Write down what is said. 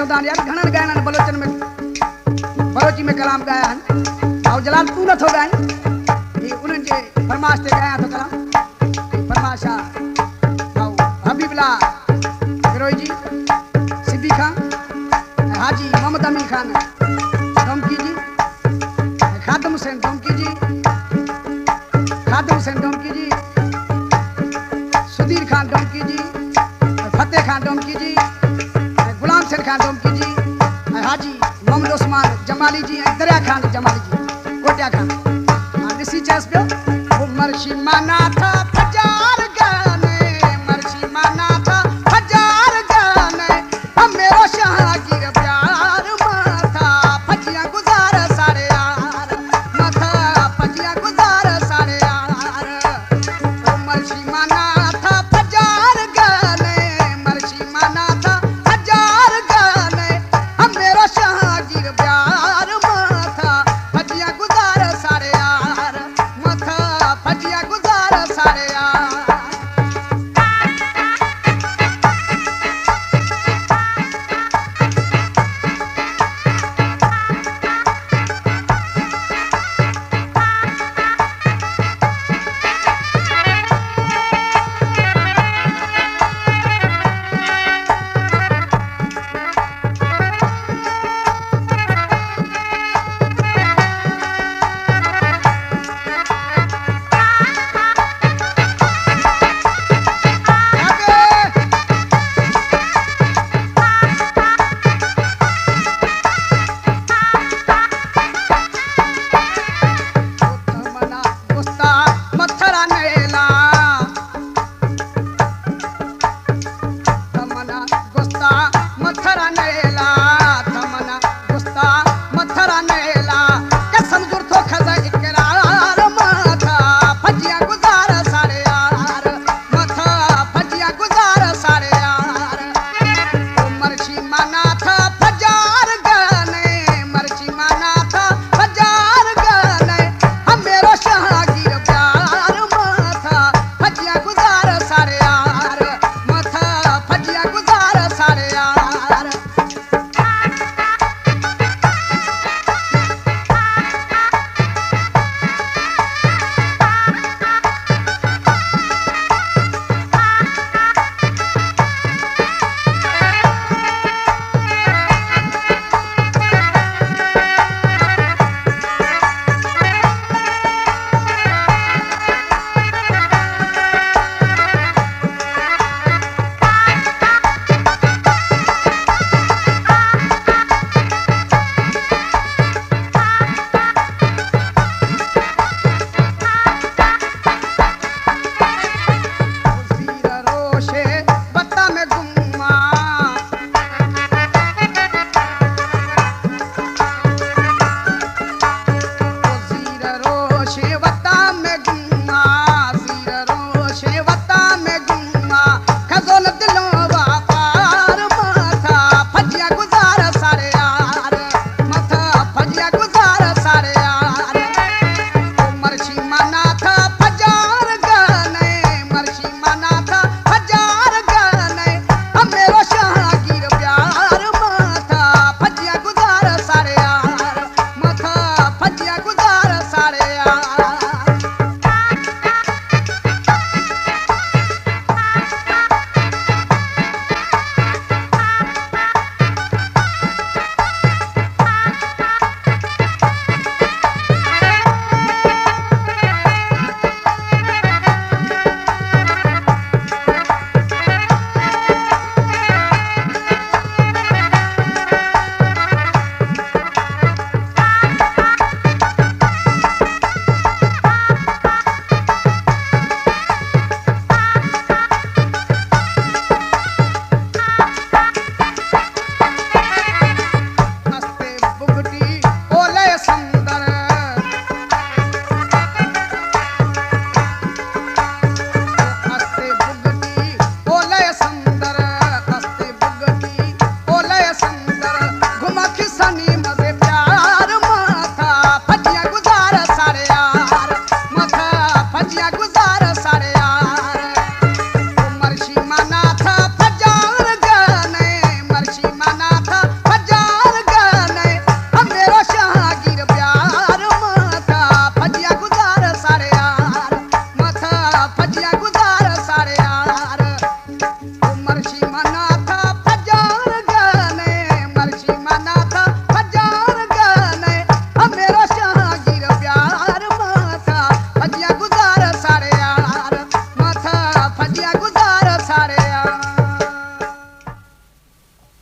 चौधान यार घणन गायन बलोचन में बलोची में कलाम गाया है और जलाल तू न थो गाय ये उन्हनि जे फरमाश ते गाया तो कलाम फरमाशा और हबीबुल्लाह गिरोही जी सिद्दी खान हाजी मोहम्मद अमीन खान डोमकी जी खादम हुसैन डोमकी जी सुधीर खान डोमकी जी फतेह खान डोमकी जी गुलाम सिंह खान डोमकी जी हाजी मोहम्मद उस्मान जमाली जी दरिया खान जमाली जी कोटिया खान ऋषि चेस पियो उमर शिमाना था